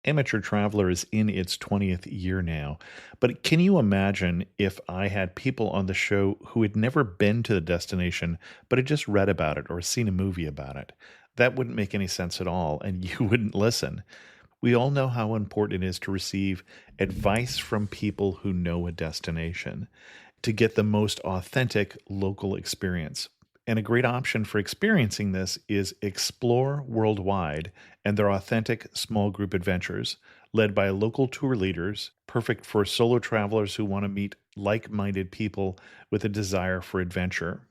Amateur Traveler is in its 20th year now, but can you imagine if I had people on the show who had never been to the destination, but had just read about it or seen a movie about it? That wouldn't make any sense at all, and you wouldn't listen. We all know how important it is to receive advice from people who know a destination to get the most authentic local experience. And a great option for experiencing this is Explore Worldwide and their authentic small group adventures, led by local tour leaders, perfect for solo travelers who want to meet like minded people with a desire for adventure.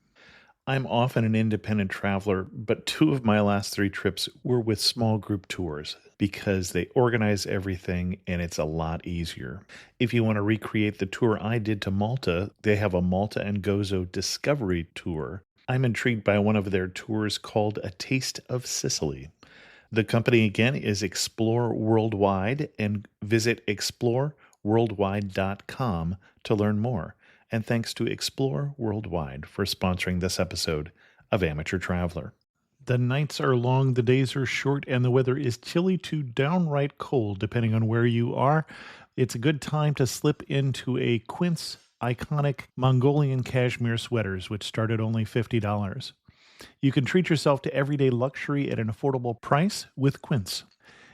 I'm often an independent traveler, but two of my last three trips were with small group tours because they organize everything and it's a lot easier. If you want to recreate the tour I did to Malta, they have a Malta and Gozo Discovery Tour. I'm intrigued by one of their tours called A Taste of Sicily. The company again is Explore Worldwide, and visit exploreworldwide.com to learn more. And thanks to Explore Worldwide for sponsoring this episode of Amateur Traveler. The nights are long, the days are short, and the weather is chilly to downright cold, depending on where you are. It's a good time to slip into a Quince iconic Mongolian cashmere sweaters, which start at only $50. You can treat yourself to everyday luxury at an affordable price with Quince.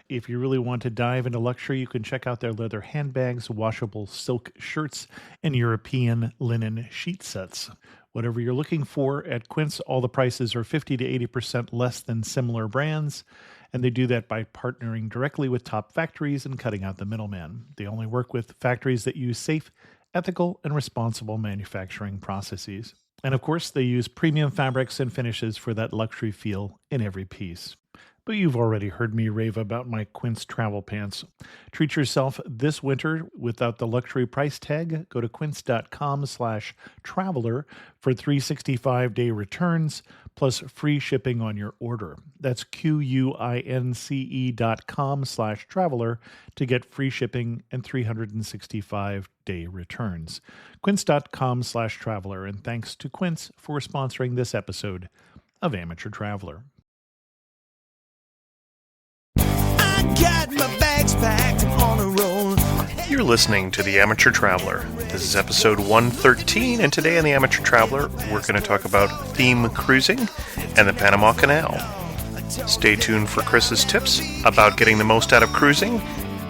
If you really want to dive into luxury, you can check out their leather handbags, washable silk shirts, and European linen sheet sets. Whatever you're looking for at Quince, all the prices are 50 to 80% less than similar brands, and they do that by partnering directly with top factories and cutting out the middleman. They only work with factories that use safe, ethical, and responsible manufacturing processes. And of course, they use premium fabrics and finishes for that luxury feel in every piece. But you've already heard me rave about my Quince travel pants. Treat yourself this winter without the luxury price tag. Go to quince.com/traveler for 365-day returns plus free shipping on your order. That's QUINCE.com/traveler to get free shipping and 365-day returns. Quince.com/traveler. And thanks to Quince for sponsoring this episode of Amateur Traveler. Got my bags packed on a roll. You're listening to The Amateur Traveler. This is episode 113, and today on The Amateur Traveler, we're going to talk about theme cruising and the Panama Canal. Stay tuned for Chris's tips about getting the most out of cruising,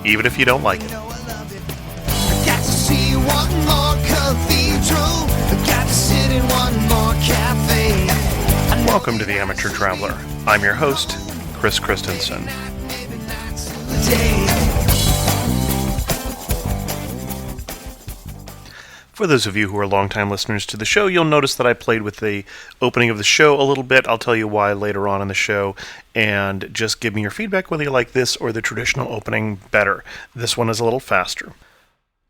even if you don't like it. Got to see one more cathedral. Got to sit in one more cafe. Welcome to The Amateur Traveler. I'm your host, Chris Christensen. For those of you who are longtime listeners to the show, you'll notice that I played with the opening of the show a little bit. I'll tell you why later on in the show, and just give me your feedback whether you like this or the traditional opening better. This one is a little faster.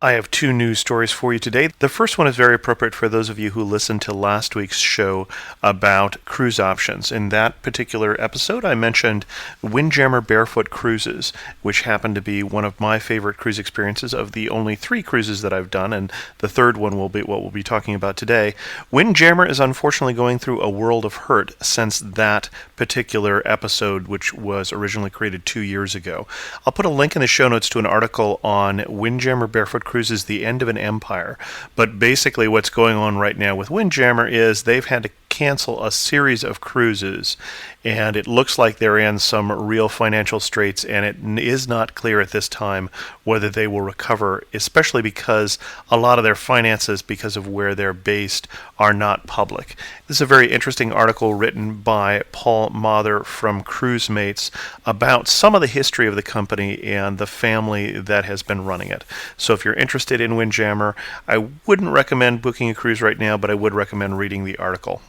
I have two news stories for you today. The first one is very appropriate for those of you who listened to last week's show about cruise options. In that particular episode, I mentioned Windjammer Barefoot Cruises, which happened to be one of my favorite cruise experiences of the only 3 cruises that I've done, and the third one will be what we'll be talking about today. Windjammer is unfortunately going through a world of hurt since that particular episode, which was originally created 2 years ago. I'll put a link in the show notes to an article on Windjammer Barefoot Cruises, The End of an Empire. But basically what's going on right now with Windjammer is they've had to cancel a series of cruises, and it looks like they're in some real financial straits, and it is not clear at this time whether they will recover, especially because a lot of their finances, because of where they're based, are not public. This is a very interesting article written by Paul Mather from Cruise Mates about some of the history of the company and the family that has been running it. So if you're interested in Windjammer, I wouldn't recommend booking a cruise right now, but I would recommend reading the article.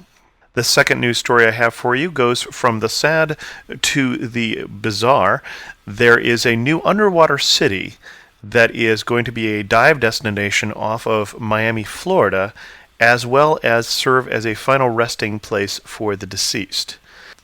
The second news story I have for you goes from the sad to the bizarre. There is a new underwater city that is going to be a dive destination off of Miami, Florida, as well as serve as a final resting place for the deceased.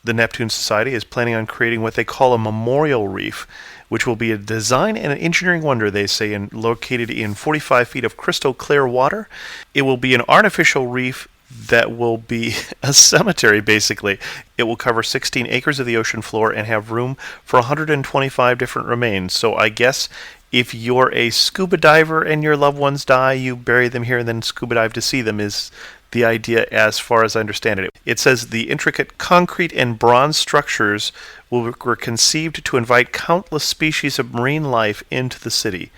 The Neptune Society is planning on creating what they call a memorial reef, which will be a design and an engineering wonder, they say, located in 45 feet of crystal clear water. It will be an artificial reef that will be a cemetery, basically. It will cover 16 acres of the ocean floor and have room for 125 different remains. So I guess if you're a scuba diver and your loved ones die, you bury them here and then scuba dive to see them, is the idea as far as I understand it. It says the intricate concrete and bronze structures were conceived to invite countless species of marine life into the city.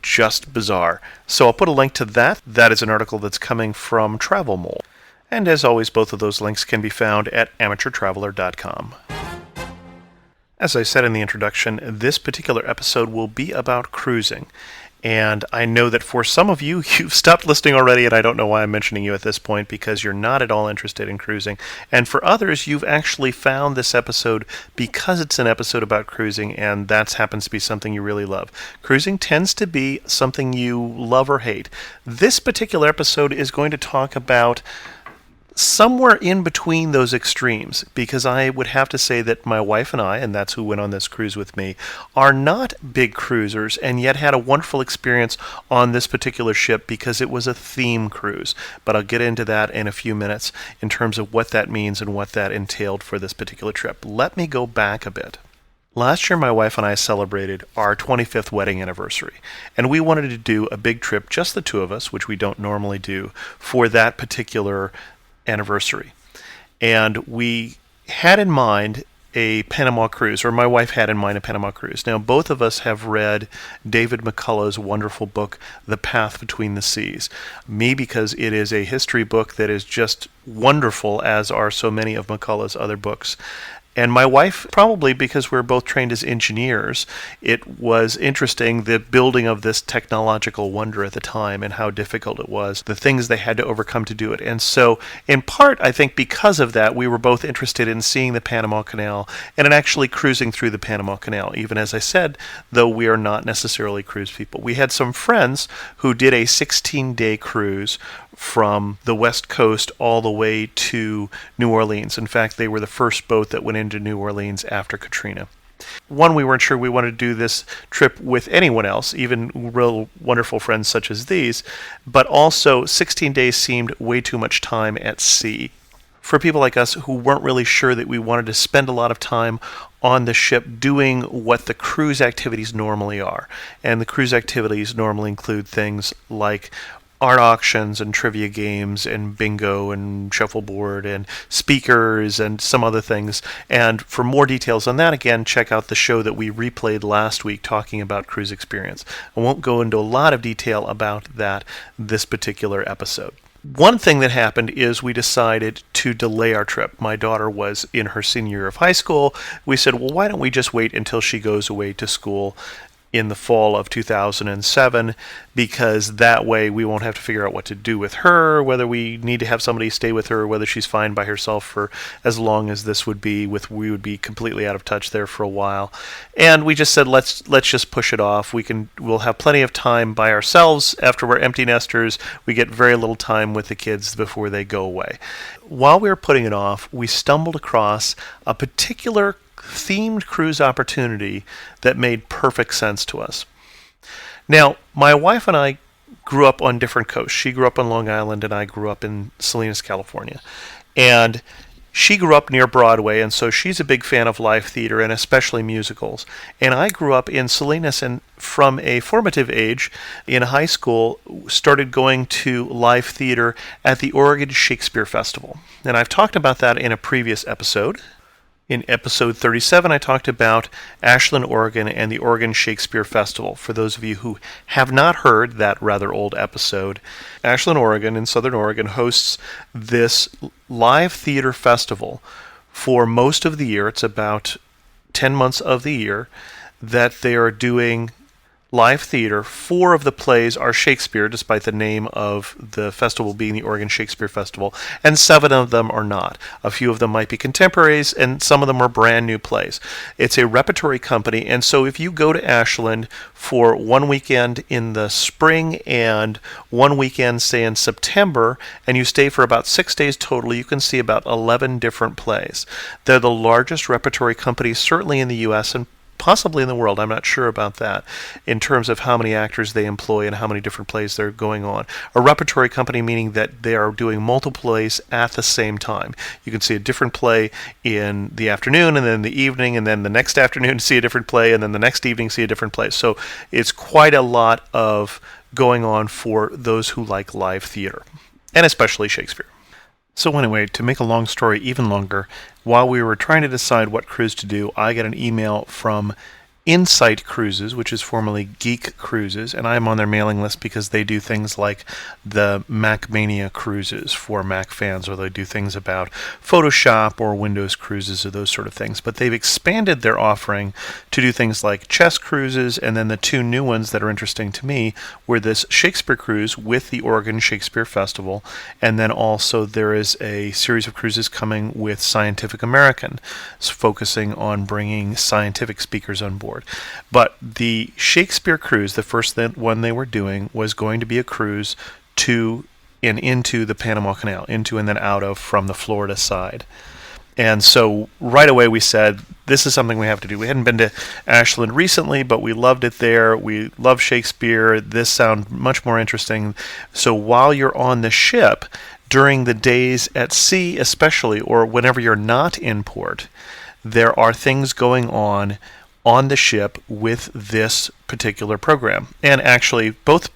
Just bizarre. So I'll put a link to that. That is an article that's coming from Travel Mole. And as always, both of those links can be found at amateurtraveler.com. As I said in the introduction, this particular episode will be about cruising. And I know that for some of you, you've stopped listening already, and I don't know why I'm mentioning you at this point, because you're not at all interested in cruising. And for others, you've actually found this episode because it's an episode about cruising, and that happens to be something you really love. Cruising tends to be something you love or hate. This particular episode is going to talk about somewhere in between those extremes, because I would have to say that my wife and I, and that's who went on this cruise with me, are not big cruisers, and yet had a wonderful experience on this particular ship because it was a theme cruise. But I'll get into that in a few minutes in terms of what that means and what that entailed for this particular trip. Let me go back a bit. Last year, my wife and I celebrated our 25th wedding anniversary, and we wanted to do a big trip, just the two of us, which we don't normally do, for that particular anniversary. And we had in mind a Panama cruise, or my wife had in mind a Panama cruise. Now, both of us have read David McCullough's wonderful book, The Path Between the Seas. Me, because it is a history book that is just wonderful, as are so many of McCullough's other books. And my wife, probably because we're both trained as engineers, it was interesting, the building of this technological wonder at the time and how difficult it was, the things they had to overcome to do it. And so, in part, I think because of that, we were both interested in seeing the Panama Canal and in actually cruising through the Panama Canal, even as I said, though we are not necessarily cruise people. We had some friends who did a 16-day cruise from the West Coast all the way to New Orleans. In fact, they were the first boat that went into New Orleans after Katrina. One, we weren't sure we wanted to do this trip with anyone else, even real wonderful friends such as these, but also 16 days seemed way too much time at sea. For people like us who weren't really sure that we wanted to spend a lot of time on the ship doing what the cruise activities normally are. And the cruise activities normally include things like art auctions and trivia games and bingo and shuffleboard and speakers and some other things. And for more details on that, again, check out the show that we replayed last week talking about cruise experience. I won't go into a lot of detail about that this particular episode. One thing that happened is we decided to delay our trip. My daughter was in her senior year of high school. We said, well, why don't we just wait until she goes away to school in the fall of 2007, because that way we won't have to figure out what to do with her, whether we need to have somebody stay with her, or whether she's fine by herself for as long as this would be. We would be completely out of touch there for a while. And we just said, let's just push it off. We'll have plenty of time by ourselves. After we're empty nesters, we get very little time with the kids before they go away. While we were putting it off, we stumbled across a particular themed cruise opportunity that made perfect sense to us. Now, my wife and I grew up on different coasts. She grew up on Long Island and I grew up in Salinas, California. And she grew up near Broadway, and so she's a big fan of live theater and especially musicals. And I grew up in Salinas, and from a formative age in high school started going to live theater at the Oregon Shakespeare Festival. And I've talked about that in a previous episode. In episode 37, I talked about Ashland, Oregon, and the Oregon Shakespeare Festival. For those of you who have not heard that rather old episode, Ashland, Oregon, in Southern Oregon, hosts this live theater festival for most of the year. It's about 10 months of the year that they are doing live theater. 4 of the plays are Shakespeare, despite the name of the festival being the Oregon Shakespeare Festival, and 7 of them are not. A few of them might be contemporaries, and some of them are brand new plays. It's a repertory company, and so if you go to Ashland for one weekend in the spring and one weekend, say, in September, and you stay for about 6 days total, you can see about 11 different plays. They're the largest repertory company, certainly in the U.S., and possibly in the world. I'm not sure about that in terms of how many actors they employ and how many different plays they're going on. A repertory company meaning that they are doing multiple plays at the same time. You can see a different play in the afternoon and then the evening, and then the next afternoon see a different play, and then the next evening see a different play. So it's quite a lot of going on for those who like live theater, and especially Shakespeare. So anyway, to make a long story even longer, while we were trying to decide what cruise to do, I got an email from Insight Cruises, which is formerly Geek Cruises, and I'm on their mailing list because they do things like the MacMania cruises for Mac fans, or they do things about Photoshop or Windows cruises or those sort of things. But they've expanded their offering to do things like chess cruises, and then the two new ones that are interesting to me were this Shakespeare cruise with the Oregon Shakespeare Festival, and then also there is a series of cruises coming with Scientific American, focusing on bringing scientific speakers on board. But the Shakespeare cruise, the first one they were doing, was going to be a cruise to and into the Panama Canal, into and then out of from the Florida side. And so right away we said, this is something we have to do. We hadn't been to Ashland recently, but we loved it there. We love Shakespeare. This sounds much more interesting. So while you're on the ship, during the days at sea especially, or whenever you're not in port, there are things going on the ship with this particular program. And actually, both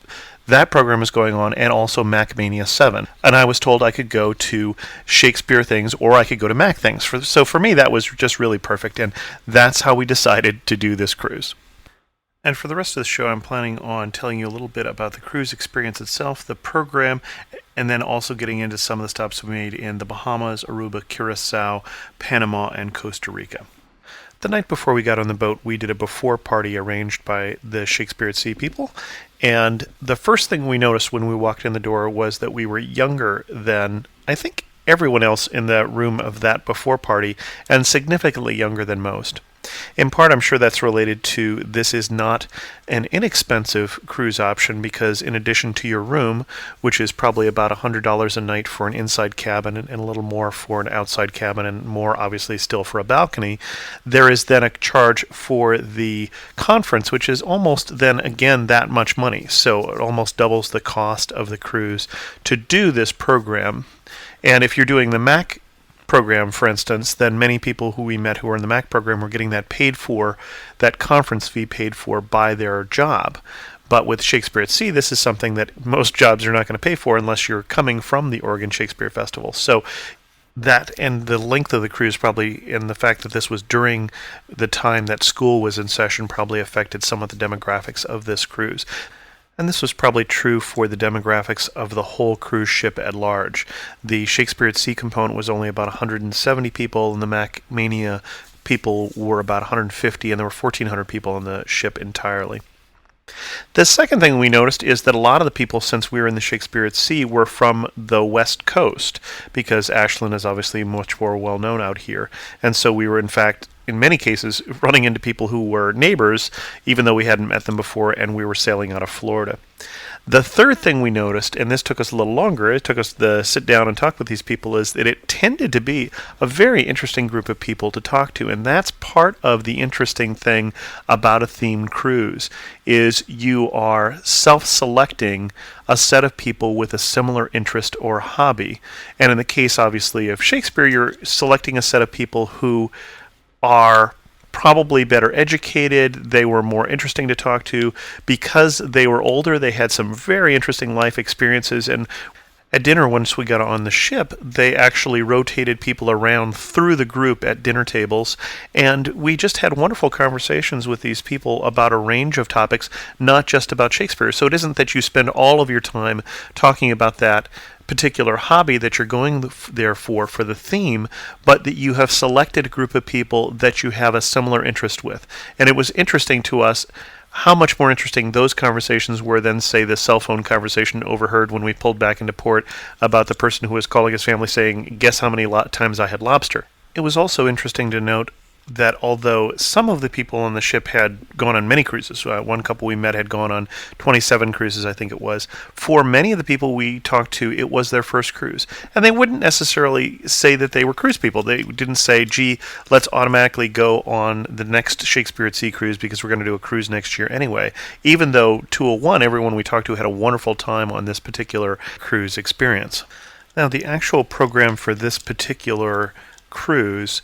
that program is going on and also MacMania 7. And I was told I could go to Shakespeare things or I could go to Mac things. So for me, that was just really perfect. And that's how we decided to do this cruise. And for the rest of the show, I'm planning on telling you a little bit about the cruise experience itself, the program, and then also getting into some of the stops we made in the Bahamas, Aruba, Curacao, Panama, and Costa Rica. The night before we got on the boat, we did a before party arranged by the Shakespeare at Sea people, and the first thing we noticed when we walked in the door was that we were younger than, I think, everyone else in the room of that before party, and significantly younger than most. In part, I'm sure that's related to this is not an inexpensive cruise option because in addition to your room, which is probably about $100 a night for an inside cabin and a little more for an outside cabin and more obviously still for a balcony, there is then a charge for the conference, which is almost then again that much money. So it almost doubles the cost of the cruise to do this program. And if you're doing the Mac program, for instance, then many people who we met who were in the Mac program were getting that paid for, that conference fee paid for by their job. But with Shakespeare at Sea, this is something that most jobs are not going to pay for unless you're coming from the Oregon Shakespeare Festival. So that and the length of the cruise probably, and the fact that this was during the time that school was in session, probably affected some of the demographics of this cruise. And this was probably true for the demographics of the whole cruise ship at large. The Shakespeare at Sea component was only about 170 people, and the MacMania people were about 150, and there were 1,400 people on the ship entirely. The second thing we noticed is that a lot of the people, since we were in the Shakespeare at Sea, were from the West Coast, because Ashland is obviously much more well-known out here. And so we were, in fact, in many cases, running into people who were neighbors, even though we hadn't met them before, and we were sailing out of Florida. The third thing we noticed, and this took us a little longer, it took us to sit down and talk with these people, is that it tended to be a very interesting group of people to talk to, and that's part of the interesting thing about a themed cruise, is you are self-selecting a set of people with a similar interest or hobby. And in the case, obviously, of Shakespeare, you're selecting a set of people who are probably better educated, they were more interesting to talk to. Because they were older, they had some very interesting life experiences, and at dinner, once we got on the ship, they actually rotated people around through the group at dinner tables, and we just had wonderful conversations with these people about a range of topics, not just about Shakespeare. So it isn't that you spend all of your time talking about that particular hobby that you're going there for the theme, but that you have selected a group of people that you have a similar interest with. And it was interesting to us how much more interesting those conversations were than, say, the cell phone conversation overheard when we pulled back into port about the person who was calling his family saying, guess how many times I had lobster. It was also interesting to note that although some of the people on the ship had gone on many cruises, one couple we met had gone on 27 cruises, I think it was, for many of the people we talked to, it was their first cruise. And they wouldn't necessarily say that they were cruise people. They didn't say, gee, let's automatically go on the next Shakespeare at Sea cruise because we're going to do a cruise next year anyway. Even though 201, everyone we talked to had a wonderful time on this particular cruise experience. Now, the actual program for this particular cruise,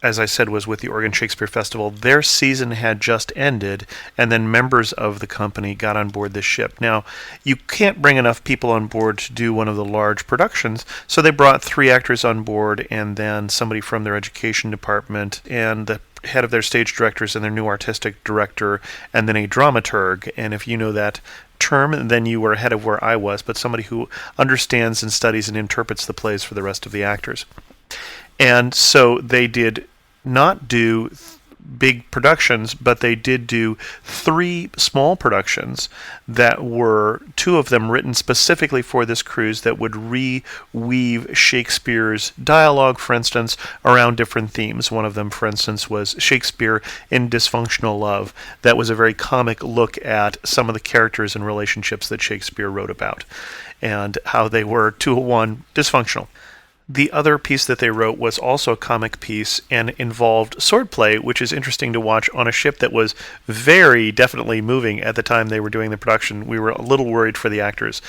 as I said, was with the Oregon Shakespeare Festival. Their season had just ended, and then members of the company got on board this ship. Now, you can't bring enough people on board to do one of the large productions, so they brought 3 actors on board, and then somebody from their education department, and the head of their stage directors, and their new artistic director, and then a dramaturg. And if you know that term, then you were ahead of where I was, but somebody who understands and studies and interprets the plays for the rest of the actors. And so they did not do big productions, but they did do 3 small productions that were, 2 of them written specifically for this cruise, that would reweave Shakespeare's dialogue, for instance, around different themes. One of them, for instance, was Shakespeare in Dysfunctional Love. That was a very comic look at some of the characters and relationships that Shakespeare wrote about and how they were, 201, dysfunctional. The other piece that they wrote was also a comic piece and involved swordplay, which is interesting to watch on a ship that was very definitely moving at the time they were doing the production. We were a little worried for the actors,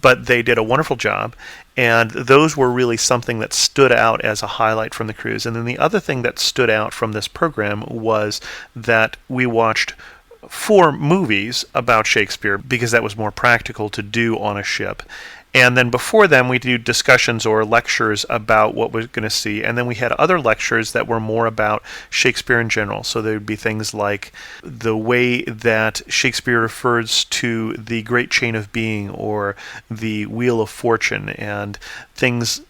but they did a wonderful job, and those were really something that stood out as a highlight from the cruise. And then the other thing that stood out from this program was that we watched 4 movies about Shakespeare because that was more practical to do on a ship. And then before them, we do discussions or lectures about what we're going to see. And then we had other lectures that were more about Shakespeare in general. So there would be things like the way that Shakespeare refers to the great chain of being or the wheel of fortune, and things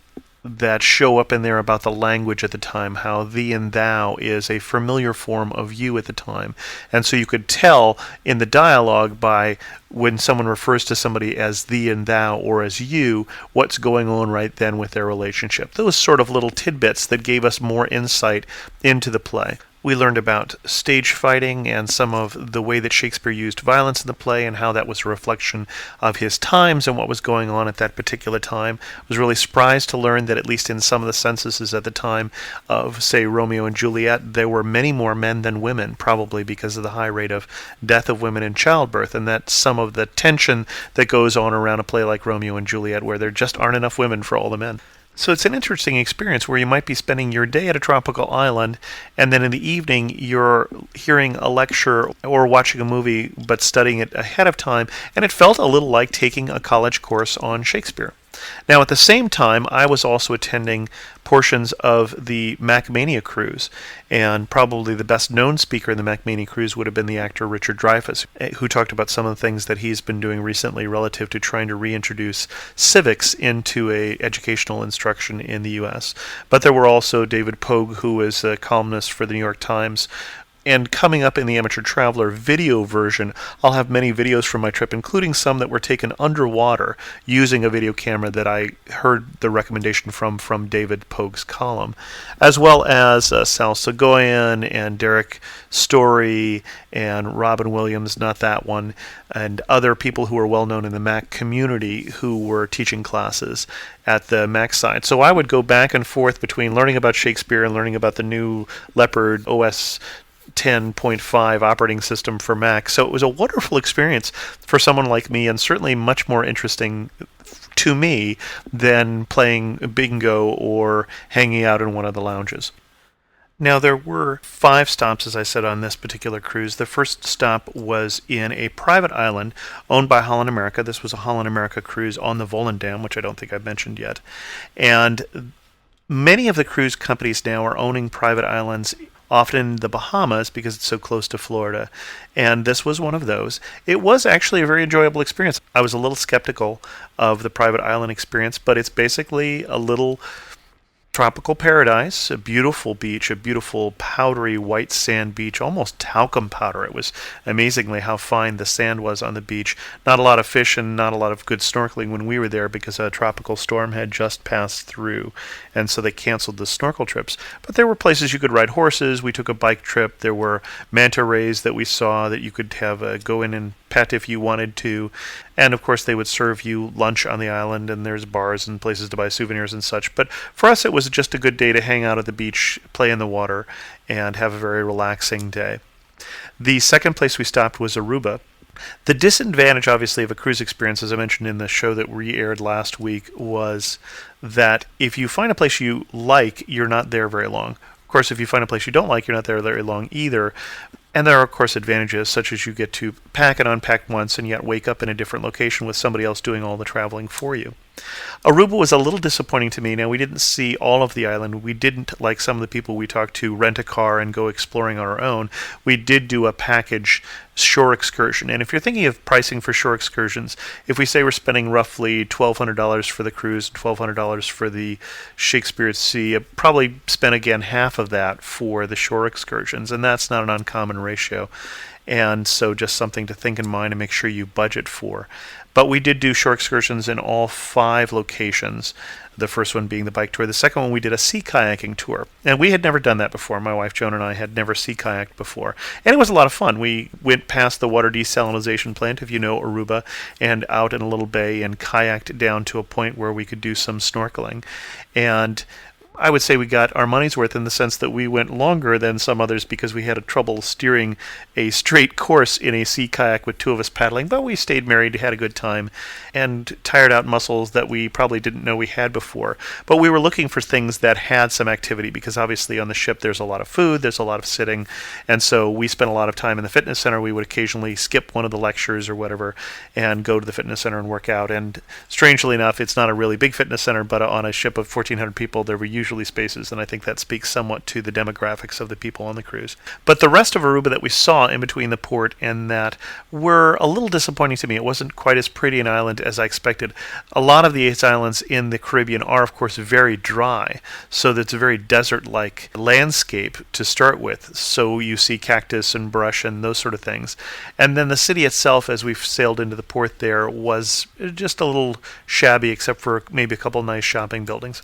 that show up in there about the language at the time, how thee and thou is a familiar form of you at the time. And so you could tell in the dialogue by when someone refers to somebody as thee and thou or as you, what's going on right then with their relationship. Those sort of little tidbits that gave us more insight into the play. We learned about stage fighting and some of the way that Shakespeare used violence in the play and how that was a reflection of his times and what was going on at that particular time. I was really surprised to learn that at least in some of the censuses at the time of, say, Romeo and Juliet, there were many more men than women, probably because of the high rate of death of women in childbirth, and that some of the tension that goes on around a play like Romeo and Juliet where there just aren't enough women for all the men. So it's an interesting experience where you might be spending your day at a tropical island, and then in the evening you're hearing a lecture or watching a movie but studying it ahead of time, and it felt a little like taking a college course on Shakespeare. Now, at the same time, I was also attending portions of the MacMania cruise, and probably the best known speaker in the MacMania cruise would have been the actor Richard Dreyfuss, who talked about some of the things that he's been doing recently relative to trying to reintroduce civics into educational instruction in the U.S. But there were also David Pogue, who is a columnist for the New York Times. And coming up in the Amateur Traveler video version, I'll have many videos from my trip, including some that were taken underwater using a video camera that I heard the recommendation from David Pogue's column, as well as Sal Sagoyan and Derek Story and Robin Williams, not that one, and other people who are well known in the Mac community who were teaching classes at the Mac side. So I would go back and forth between learning about Shakespeare and learning about the new Leopard OS 10.5 operating system for Mac. So it was a wonderful experience for someone like me, and certainly much more interesting to me than playing bingo or hanging out in one of the lounges. Now, there were 5 stops, as I said, on this particular cruise. The first stop was in a private island owned by Holland America. This was a Holland America cruise on the Volendam, which I don't think I've mentioned yet. And many of the cruise companies now are owning private islands, often in the Bahamas because it's so close to Florida. And this was one of those. It was actually a very enjoyable experience. I was a little skeptical of the private island experience, but it's basically a little tropical paradise, a beautiful beach, a beautiful powdery white sand beach, almost talcum powder. It was amazingly how fine the sand was on the beach. Not a lot of fish and not a lot of good snorkeling when we were there because a tropical storm had just passed through, and so they canceled the snorkel trips. But there were places you could ride horses. We took a bike trip. There were manta rays that we saw that you could have go in and pet if you wanted to. And of course they would serve you lunch on the island, and there's bars and places to buy souvenirs and such. But for us it was just a good day to hang out at the beach, play in the water, and have a very relaxing day. The second place we stopped was Aruba. The disadvantage, obviously, of a cruise experience, as I mentioned in the show that re-aired last week, was that if you find a place you like, you're not there very long. Of course, if you find a place you don't like, you're not there very long either. And there are, of course, advantages, such as you get to pack and unpack once and yet wake up in a different location with somebody else doing all the traveling for you. Aruba was a little disappointing to me. Now, we didn't see all of the island. We didn't, like some of the people we talked to, rent a car and go exploring on our own. We did do a package shore excursion. And if you're thinking of pricing for shore excursions, if we say we're spending roughly $1,200 for the cruise, $1,200 for the Shakespeare at Sea, probably spend again half of that for the shore excursions. And that's not an uncommon ratio. And so just something to think in mind and make sure you budget for. But we did do shore excursions in all 5 locations, the first one being the bike tour. The second one, we did a sea kayaking tour. And we had never done that before. My wife Joan and I had never sea kayaked before. And it was a lot of fun. We went past the water desalination plant, if you know Aruba, and out in a little bay and kayaked down to a point where we could do some snorkeling. And I would say we got our money's worth in the sense that we went longer than some others because we had trouble steering a straight course in a sea kayak with 2 of us paddling, but we stayed married, had a good time, and tired out muscles that we probably didn't know we had before. But we were looking for things that had some activity because obviously on the ship there's a lot of food, there's a lot of sitting, and so we spent a lot of time in the fitness center. We would occasionally skip one of the lectures or whatever and go to the fitness center and work out. And strangely enough, it's not a really big fitness center, but on a ship of 1,400 people, there were usually spaces, and I think that speaks somewhat to the demographics of the people on the cruise. But the rest of Aruba that we saw in between the port and that were a little disappointing to me. It wasn't quite as pretty an island as I expected. A lot of the 8 islands in the Caribbean are, of course, very dry, so that's a very desert-like landscape to start with. So you see cactus and brush and those sort of things. And then the city itself, as we sailed into the port there, was just a little shabby, except for maybe a couple nice shopping buildings.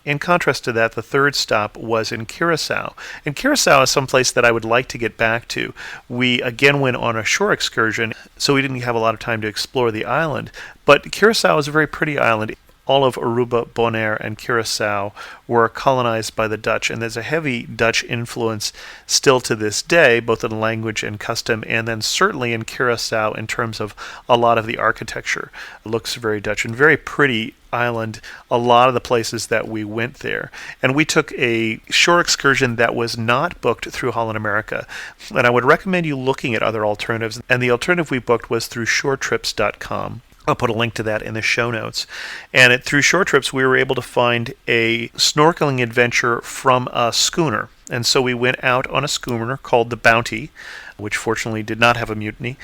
In contrast to that, the third stop was in Curacao. And Curacao is someplace that I would like to get back to. We again went on a shore excursion, so we didn't have a lot of time to explore the island. But Curacao is a very pretty island. All of Aruba, Bonaire, and Curacao were colonized by the Dutch, and there's a heavy Dutch influence still to this day, both in language and custom, and then certainly in Curacao in terms of a lot of the architecture. It looks very Dutch and very pretty island, a lot of the places that we went there. And we took a shore excursion that was not booked through Holland America. And I would recommend you looking at other alternatives. And the alternative we booked was through shoretrips.com. I'll put a link to that in the show notes. And through Shore Trips, we were able to find a snorkeling adventure from a schooner. And so we went out on a schooner called the Bounty, which fortunately did not have a mutiny.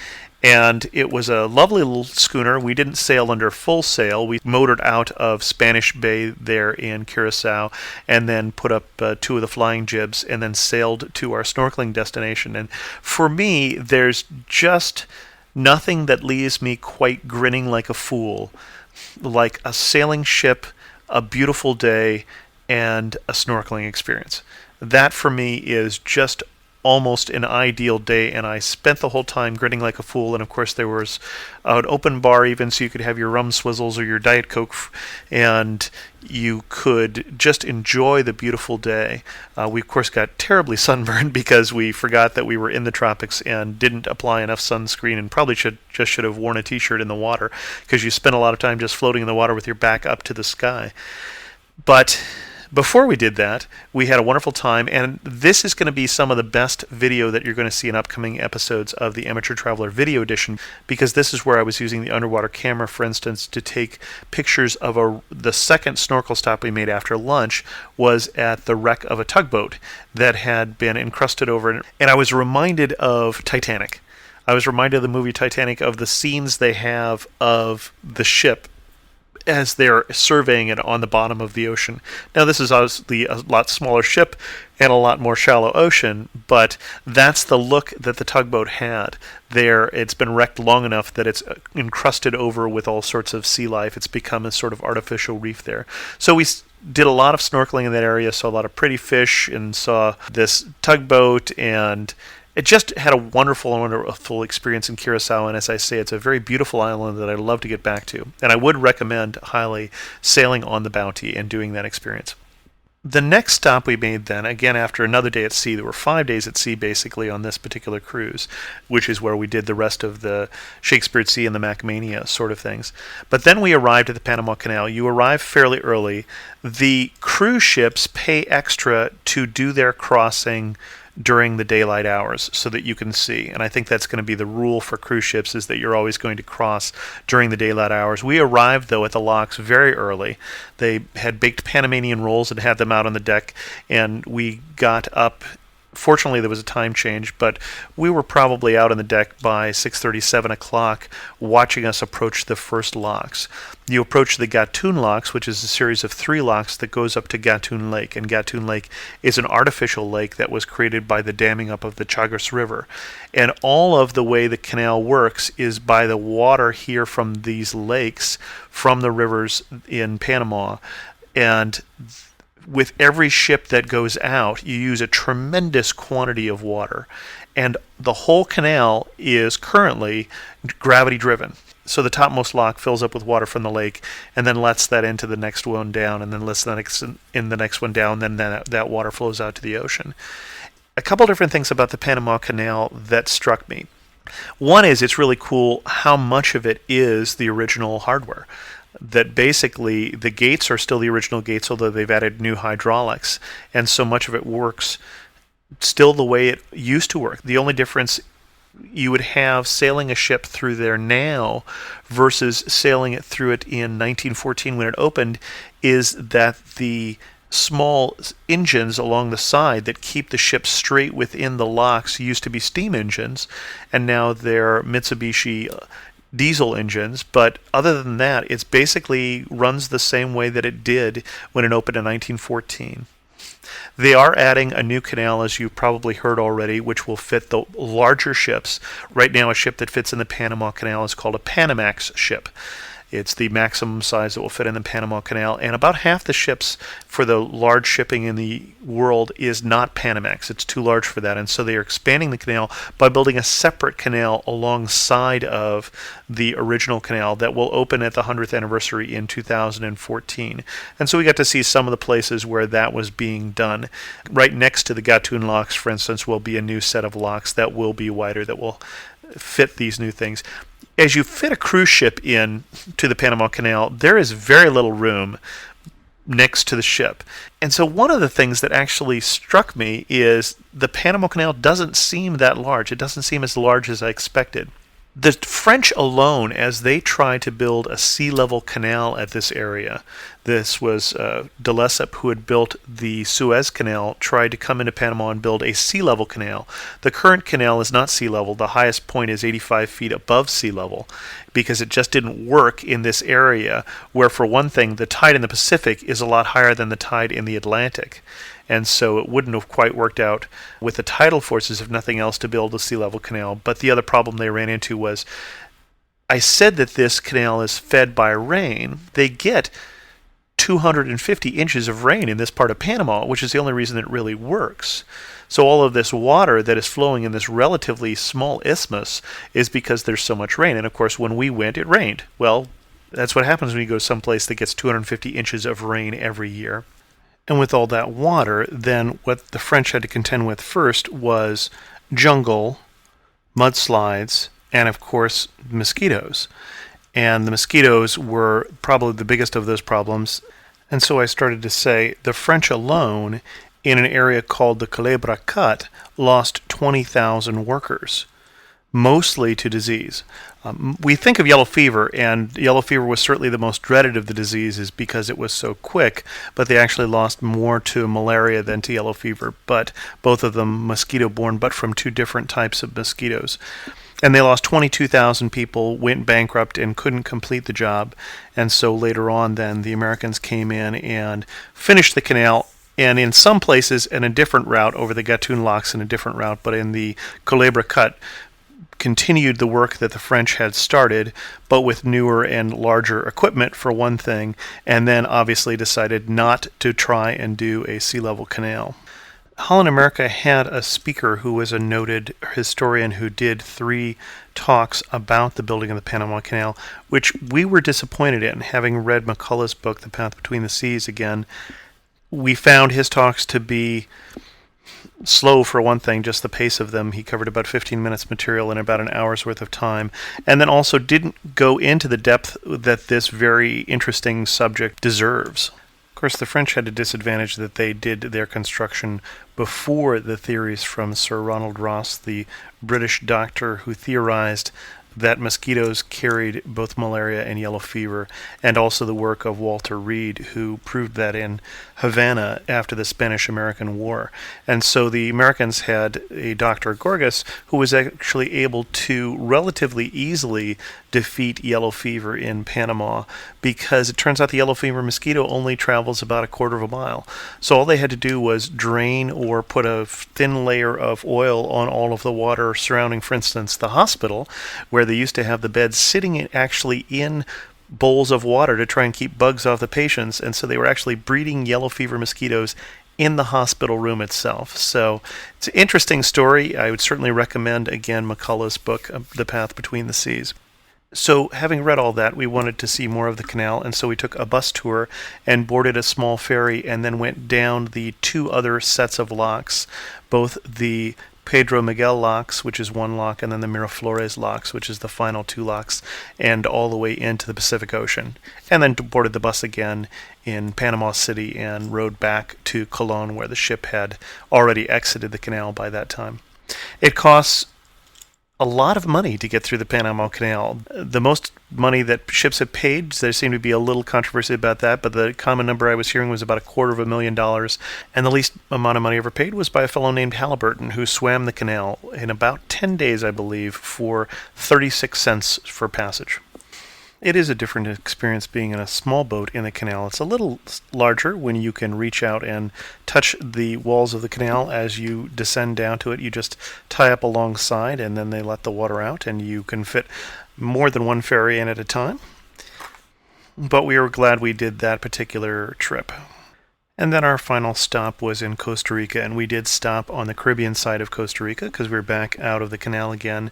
And it was a lovely little schooner. We didn't sail under full sail. We motored out of Spanish Bay there in Curacao and then put up 2 of the flying jibs and then sailed to our snorkeling destination. And for me, there's just nothing that leaves me quite grinning like a fool, like a sailing ship, a beautiful day, and a snorkeling experience. That for me is just almost an ideal day, and I spent the whole time grinning like a fool. And of course there was an open bar even, so you could have your rum swizzles or your Diet Coke, and you could just enjoy the beautiful day. We of course got terribly sunburned because we forgot that we were in the tropics and didn't apply enough sunscreen, and probably should have worn a t-shirt in the water, because you spend a lot of time just floating in the water with your back up to the sky. But before we did that, we had a wonderful time, and this is going to be some of the best video that you're going to see in upcoming episodes of the Amateur Traveler Video Edition, because this is where I was using the underwater camera, for instance, to take pictures of the second snorkel stop we made after lunch was at the wreck of a tugboat that had been encrusted over, and I was reminded of Titanic. I was reminded of the movie Titanic, of the scenes they have of the ship as they're surveying it on the bottom of the ocean. Now, this is obviously a lot smaller ship and a lot more shallow ocean, but that's the look that the tugboat had. There, it's been wrecked long enough that it's encrusted over with all sorts of sea life. It's become a sort of artificial reef there. So we did a lot of snorkeling in that area, saw a lot of pretty fish, and saw this tugboat, and it just had a wonderful experience in Curacao, and as I say, it's a very beautiful island that I'd love to get back to. And I would recommend highly sailing on the Bounty and doing that experience. The next stop we made then, again after another day at sea, there were 5 days at sea basically on this particular cruise, which is where we did the rest of the Shakespeare at Sea and the MacMania sort of things. But then we arrived at the Panama Canal. You arrive fairly early. The cruise ships pay extra to do their crossing during the daylight hours so that you can see. And I think that's going to be the rule for cruise ships, is that you're always going to cross during the daylight hours. We arrived, though, at the locks very early. They had baked Panamanian rolls and had them out on the deck, and we got up. Fortunately, there was a time change, but we were probably out on the deck by 6:30, 7 o'clock, watching us approach the first locks. You approach the Gatun locks, which is a series of 3 locks that goes up to Gatun Lake, and Gatun Lake is an artificial lake that was created by the damming up of the Chagres River. And all of the way the canal works is by the water here from these lakes, from the rivers in Panama, and with every ship that goes out, you use a tremendous quantity of water. And the whole canal is currently gravity driven. So the topmost lock fills up with water from the lake and then lets that into the next one down, and then lets that in the next one down, and then that water flows out to the ocean. A couple different things about the Panama Canal that struck me. One is it's really cool how much of it is the original hardware. That basically the gates are still the original gates, although they've added new hydraulics, and so much of it works still the way it used to work. The only difference you would have sailing a ship through there now versus sailing it through it in 1914 when it opened is that the small engines along the side that keep the ship straight within the locks used to be steam engines, and now they're Mitsubishi diesel engines. But other than that, it basically runs the same way that it did when it opened in 1914. They are adding a new canal, as you've probably heard already, which will fit the larger ships. Right now, a ship that fits in the Panama Canal is called a Panamax ship. It's the maximum size that will fit in the Panama Canal, and about half the ships for the large shipping in the world is not Panamax. It's too large for that, and so they are expanding the canal by building a separate canal alongside of the original canal that will open at the 100th anniversary in 2014. And so we got to see some of the places where that was being done. Right next to the Gatun locks, for instance, will be a new set of locks that will be wider, that will fit these new things. As you fit a cruise ship in to the Panama Canal, there is very little room next to the ship. And so one of the things that actually struck me is the Panama Canal doesn't seem that large. It doesn't seem as large as I expected. The French alone, as they tried to build a sea-level canal at this area, this was de Lesseps, who had built the Suez Canal, tried to come into Panama and build a sea-level canal. The current canal is not sea-level. The highest point is 85 feet above sea level, because it just didn't work in this area where, for one thing, the tide in the Pacific is a lot higher than the tide in the Atlantic. And so it wouldn't have quite worked out with the tidal forces, if nothing else, to build a sea-level canal. But the other problem they ran into was, I said that this canal is fed by rain. They get 250 inches of rain in this part of Panama, which is the only reason it really works. So all of this water that is flowing in this relatively small isthmus is because there's so much rain. And of course, when we went, it rained. Well, that's what happens when you go someplace that gets 250 inches of rain every year. And with all that water, then what the French had to contend with first was jungle, mudslides, and of course mosquitoes. And the mosquitoes were probably the biggest of those problems. And so I started to say the French alone, in an area called the Culebra Cut, lost 20,000 workers, mostly to disease. We think of yellow fever, and yellow fever was certainly the most dreaded of the diseases because it was so quick, but they actually lost more to malaria than to yellow fever, but both of them mosquito-borne, but from 2 different types of mosquitoes. And they lost 22,000 people, went bankrupt, and couldn't complete the job. And so later on, then, the Americans came in and finished the canal, and in some places in a different route, over the Gatun locks in a different route, but in the Culebra Cut, continued the work that the French had started, but with newer and larger equipment, for one thing, and then obviously decided not to try and do a sea level canal. Holland America had a speaker who was a noted historian who did 3 talks about the building of the Panama Canal, which we were disappointed in. Having read McCullough's book, The Path Between the Seas, again, we found his talks to be slow, for one thing, just the pace of them. He covered about 15 minutes material in about an hour's worth of time, and then also didn't go into the depth that this very interesting subject deserves. Of course, the French had a disadvantage that they did their construction before the theories from Sir Ronald Ross, the British doctor who theorized that mosquitoes carried both malaria and yellow fever, and also the work of Walter Reed, who proved that in Havana after the Spanish-American War. And so the Americans had a Dr. Gorgas who was actually able to relatively easily defeat yellow fever in Panama, because it turns out the yellow fever mosquito only travels about a quarter of a mile. So all they had to do was drain or put a thin layer of oil on all of the water surrounding, for instance, the hospital, where they used to have the beds sitting actually in bowls of water to try and keep bugs off the patients, and so they were actually breeding yellow fever mosquitoes in the hospital room itself. So it's an interesting story. I would certainly recommend, again, McCullough's book, The Path Between the Seas. So having read all that, we wanted to see more of the canal, and so we took a bus tour and boarded a small ferry and then went down the 2 other sets of locks, both the Pedro Miguel locks, which is 1 lock, and then the Miraflores locks, which is the final 2 locks, and all the way into the Pacific Ocean. And then boarded the bus again in Panama City and rode back to Colon, where the ship had already exited the canal by that time. It costs a lot of money to get through the Panama Canal. The most money that ships have paid, there seemed to be a little controversy about that, but the common number I was hearing was about $250,000, and the least amount of money ever paid was by a fellow named Halliburton, who swam the canal in about 10 days, I believe, for 36 cents for passage. It is a different experience being in a small boat in the canal. It's a little larger when you can reach out and touch the walls of the canal as you descend down to it. You just tie up alongside, and then they let the water out, and you can fit more than 1 ferry in at a time. But we were glad we did that particular trip. And then our final stop was in Costa Rica, and we did stop on the Caribbean side of Costa Rica because we were back out of the canal again.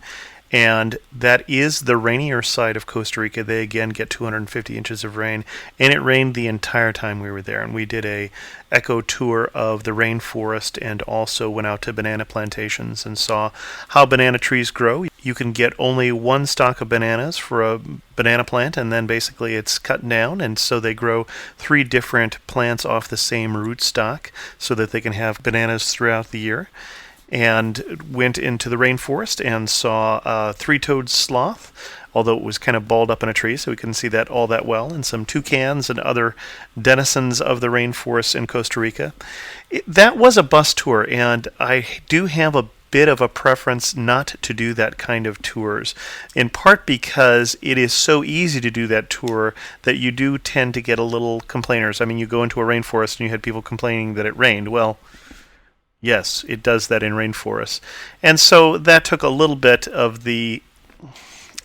And that is the rainier side of Costa Rica. They again get 250 inches of rain, and it rained the entire time we were there. And we did a eco tour of the rainforest and also went out to banana plantations and saw how banana trees grow. You can get only 1 stalk of bananas for a banana plant, and then basically it's cut down, and so they grow 3 different plants off the same rootstock so that they can have bananas throughout the year. And went into the rainforest and saw a 3-toed sloth, although it was kind of balled up in a tree, so we couldn't see that all that well, and some toucans and other denizens of the rainforest in Costa Rica. That was a bus tour, and I do have a bit of a preference not to do that kind of tours, in part because it is so easy to do that tour that you do tend to get a little complainers. I mean, you go into a rainforest and you had people complaining that it rained. Well, yes, it does that in rainforests. And so that took a little bit of the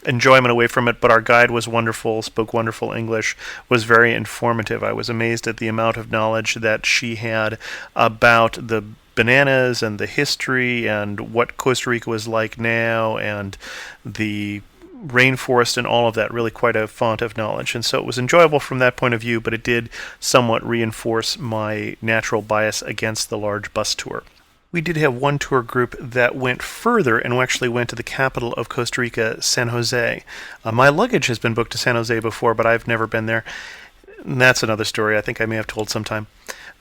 enjoyment away from it, but our guide was wonderful, spoke wonderful English, was very informative. I was amazed at the amount of knowledge that she had about the bananas and the history and what Costa Rica was like now and the rainforest and all of that. Really quite a font of knowledge. And so it was enjoyable from that point of view, but it did somewhat reinforce my natural bias against the large bus tour. We did have 1 tour group that went further and actually went to the capital of Costa Rica, San Jose. My luggage has been booked to San Jose before, but I've never been there. And that's another story I think I may have told sometime.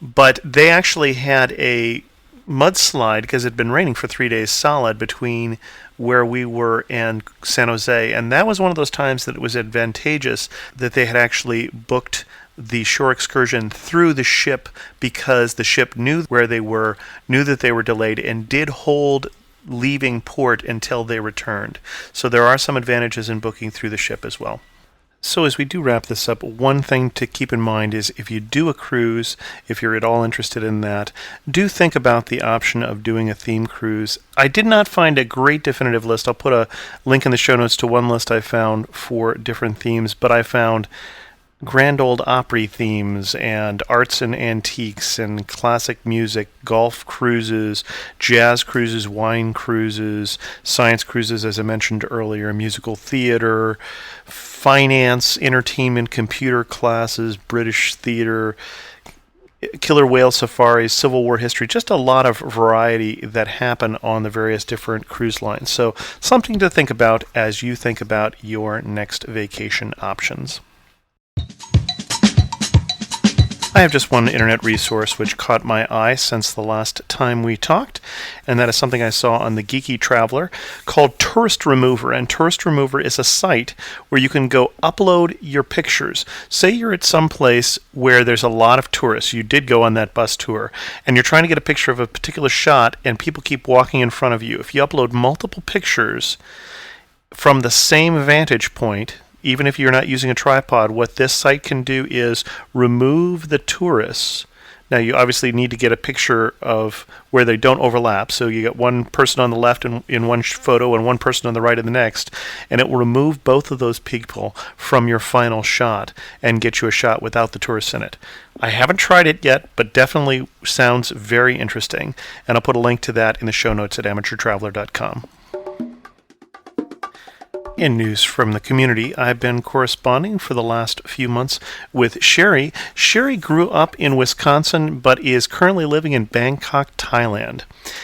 But they actually had a mudslide because it had been raining for 3 days solid between where we were and San Jose, and that was one of those times that it was advantageous that they had actually booked the shore excursion through the ship, because the ship knew where they were, knew that they were delayed, and did hold leaving port until they returned. So there are some advantages in booking through the ship as well. So as we do wrap this up, one thing to keep in mind is if you do a cruise, if you're at all interested in that, do think about the option of doing a theme cruise. I did not find a great definitive list. I'll put a link in the show notes to one list I found for different themes, but I found Grand Old Opry themes and arts and antiques and classic music, golf cruises, jazz cruises, wine cruises, science cruises, as I mentioned earlier, musical theater, finance, entertainment, computer classes, British theater, killer whale safaris, Civil War history, just a lot of variety that happen on the various different cruise lines. So something to think about as you think about your next vacation options. I have just one internet resource which caught my eye since the last time we talked, and that is something I saw on the Geeky Traveler called Tourist Remover. And Tourist Remover is a site where you can go upload your pictures. Say you're at some place where there's a lot of tourists. You did go on that bus tour, and you're trying to get a picture of a particular shot, and people keep walking in front of you. If you upload multiple pictures from the same vantage point, even if you're not using a tripod, what this site can do is remove the tourists. Now, you obviously need to get a picture of where they don't overlap. So you get one person on the left in one photo and one person on the right in the next, and it will remove both of those people from your final shot and get you a shot without the tourists in it. I haven't tried it yet, but definitely sounds very interesting. And I'll put a link to that in the show notes at amateurtraveler.com. In news from the community, I've been corresponding for the last few months with Sherry. Sherry grew up in Wisconsin, but is currently living in Bangkok, Thailand.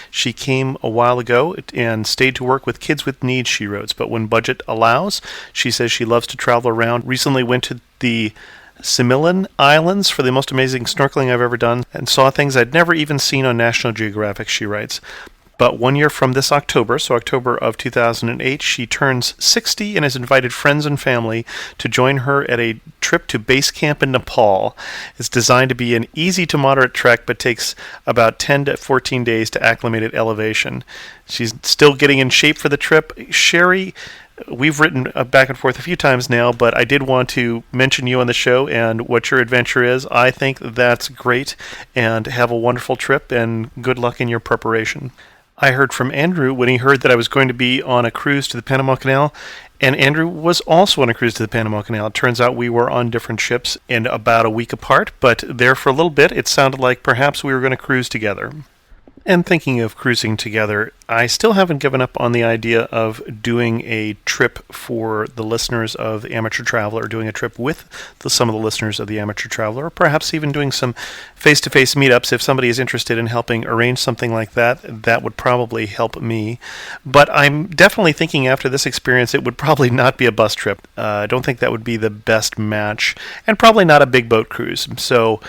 She came a while ago and stayed to work with kids with needs, she wrote, but when budget allows, she says she loves to travel around. Recently went to the Similan Islands for the most amazing snorkeling I've ever done and saw things I'd never even seen on National Geographic, she writes. But 1 year from this October, so October of 2008, she turns 60 and has invited friends and family to join her at a trip to base camp in Nepal. It's designed to be an easy to moderate trek, but takes about 10 to 14 days to acclimate at elevation. She's still getting in shape for the trip. Sherry, we've written back and forth a few times now, but I did want to mention you on the show and what your adventure is. I think that's great, and have a wonderful trip, and good luck in your preparation. I heard from Andrew when he heard that I was going to be on a cruise to the Panama Canal, and Andrew was also on a cruise to the Panama Canal. It turns out we were on different ships and about a week apart, but there for a little bit it sounded like perhaps we were going to cruise together. And thinking of cruising together, I still haven't given up on the idea of doing a trip for the listeners of the Amateur Traveler, or doing a trip with some of the listeners of the Amateur Traveler, or perhaps even doing some face-to-face meetups. If somebody is interested in helping arrange something like that, that would probably help me. But I'm definitely thinking after this experience it would probably not be a bus trip. I don't think that would be the best match, and probably not a big boat cruise. So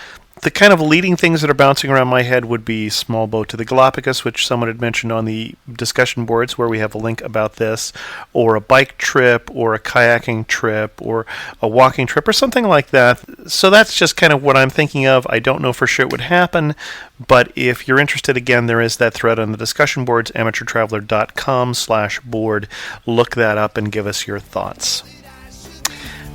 the kind of leading things that are bouncing around my head would be small boat to the Galapagos, which someone had mentioned on the discussion boards where we have a link about this, or a bike trip, or a kayaking trip, or a walking trip, or something like that. So that's just kind of what I'm thinking of. I don't know for sure it would happen, but if you're interested, again, there is that thread on the discussion boards, amateurtraveler.com/board. Look that up and give us your thoughts.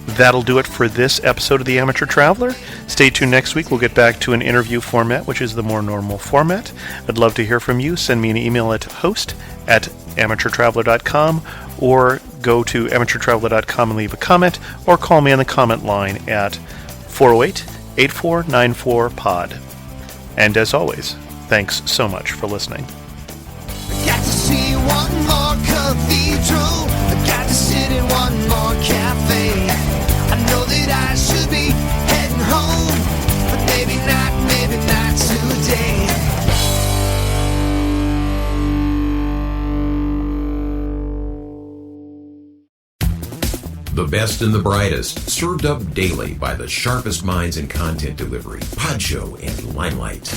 That'll do it for this episode of The Amateur Traveler. Stay tuned next week. We'll get back to an interview format, which is the more normal format. I'd love to hear from you. Send me an email at host@amateurtraveler.com, or go to amateurtraveler.com and leave a comment, or call me on the comment line at 408-8494-POD. And as always, thanks so much for listening. Got to see one more cathedral. Got to sit in one more cafe. I know that I should be heading home, but maybe not today. The best and the brightest, served up daily by the sharpest minds in content delivery, Pod Show and Limelight.